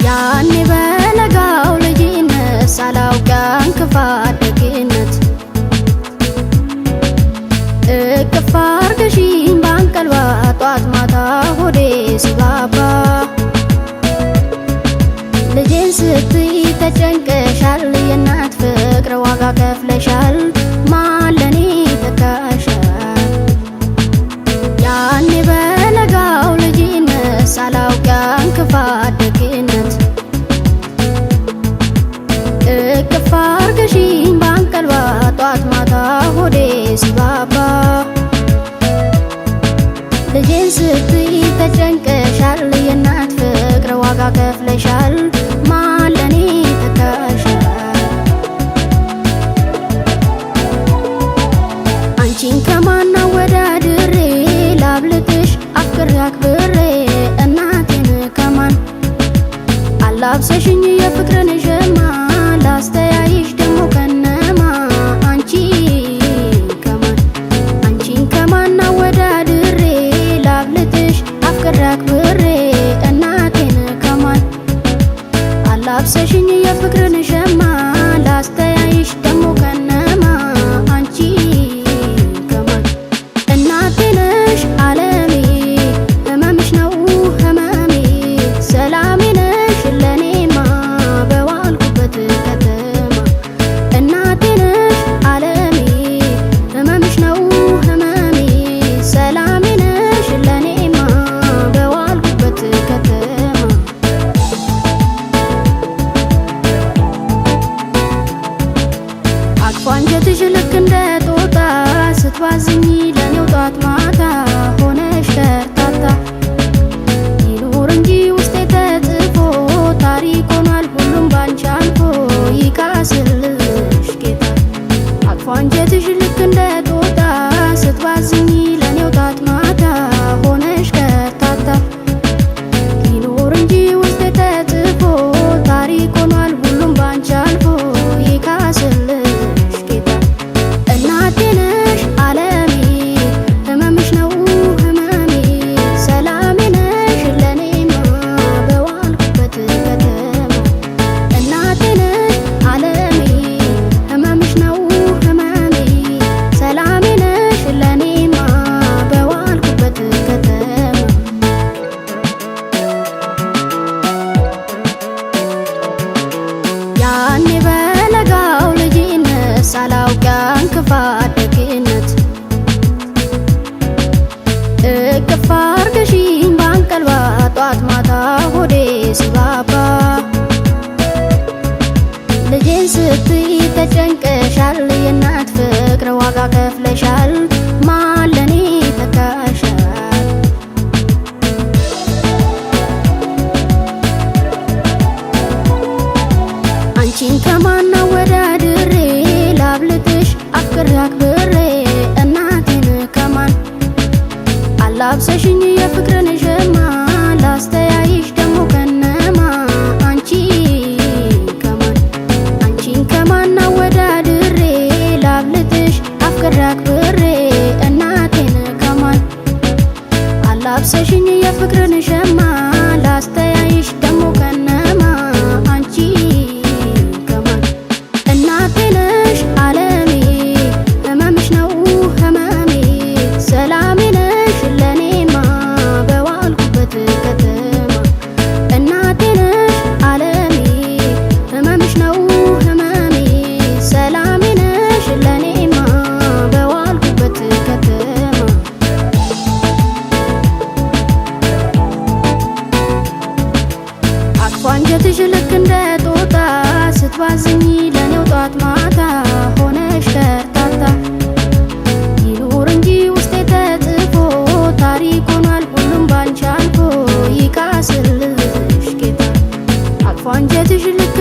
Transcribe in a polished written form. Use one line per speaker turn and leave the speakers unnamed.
ያኔ በለጋው ልጅነት ሳላውቅ እንክፋት ደግነት እቅፍ አርገሽኝ ባንቀልባ ጧት ማታ ሆዴ ሲባባ ልጄን ስትይ ተጨንቀሻል የእናት ፍቅር ዋጋ ከፍለሻል ማን ለኔ ተካሻል። ያኔ በለጋው ልጅነት ሳላውቅ እንክፋት ደግነት እቅፍ አርገሽኝ ባንቀልባ ጧት ማታ ሆዴ ሲባባ ልጄን ስትይ ተጨንቀሻል የእናት ፍቅር ዋጋ ከፍለሻል ማን ለኔ ተካሻል። አንቺን ከማን አወዳድሬ ላብልጥሽ አፍቅሬ አክብሬ እናቴን ከማን አላብሰሽኝ የፍቅርን ሸማ ላስተያይሽ ደሞ ከነማ አንቺ ከማን አንቺን ከማን አወዳድሬ ላብልጥሽ አፍቅሬ አክብሬ እናቴን ከማን አላብሰሽኝ የፍቅርን ሸማ ላስተያይሽ ደሞ ከነማ አንቺ ከማን እናቴ ነሽ ዓለሜ ህመምሽ ነው ህመሜ ሰላሜ ነሽ ለኔማ በዋልኩበት ከተማ እናቴ ነሽ ዓለሜ ህመምሽ ነው ህመሜ ሰላሜ ነሽ ለኔማ በዋልኩበት ከተማ አቅፏ አንጀትሽ ልክ እንደ ጦጣ ስትባዝኝ ለኔው ጧት ማታ ሆነሽ ከርታታ ይኑር እንጂ ውስጤ ተጽፎ ታሪክ ሆኗል ሁሉም ባንቺ አልፎ ይካስልሽ ጌታ። አቅፏ አንጀትሽ ልክ እንደ ጦጣ ስትባዝኝ ለኔው ጧት ማታ ሆነሽ ከርታታ ይኑር እንጂ ውስጤ ተጽፎ ታሪክ ሆኗል ሁሉም ባንቺ አልፎ ይካስልሽ ጌታ። እናቴ ነሽ ዓለሜ ህመምሽ ነው ህመሜ ሰላሜ ነሽ ለኔማ በዋልኩበት ከተማ እናቴ ነሽ ዓለሜ ህመምሽ ነው ህመሜ ሰላሜ ነሽ ለኔማ በዋልኩበት ከተማ ያኔ በለጋው ልጅነት ሳላውቅ እንክፋት ደግነት እቅፍ አርገሽኝ ባንቀልባ ጧት ማታ ሆዴ ሲባባ ልጄን ስትይ ተጨንቀሻል የእናት ፍቅር ዋጋ ከፍለሻል ማን ለኔ ተካሻል። አንቺን ከማን አወዳድሬ ላብልጥሽ አፍቅሬ አክብሬ እናቴን ከማን አላብሰሽኝ የፍቅርን ሸማ ላስተያይሽ ደሞ ከነማ አንቺ ከማን አንቺን ከማን አወዳድሬ ላብልጥሽ አፍቅሬ አክብሬ እናቴን ከማን አላብሰሽኝ የፍቅርን ሸማ ላስተያይሽ ደሞ ከነማ አንቺ ከማን እናቴ ነሽ ዓለሜ ህመምሽ ነው ህመሜ ሰላሜ ነሽ ለኔማ በዋልኩበት ከተማ እናቴ ነሽ ዓለሜ ህመምሽ ነው ህመሜ ሰላሜ ነሽ ለኔማ በዋልኩበት ከተማ አቅፏ አንጀትሽ ልክ እንደ ጦጣ ስትባዝኝ ለኔው ጧት ማታ ሆነሽ ከርታታ ይኑር እንጂ ውስጤ ተጽፎ ታሪክ ሆኗል ሁሉም ባንቺ አልፎ ይካስልሽ ጌታ። አቅፏ አንጀትሽ ልክ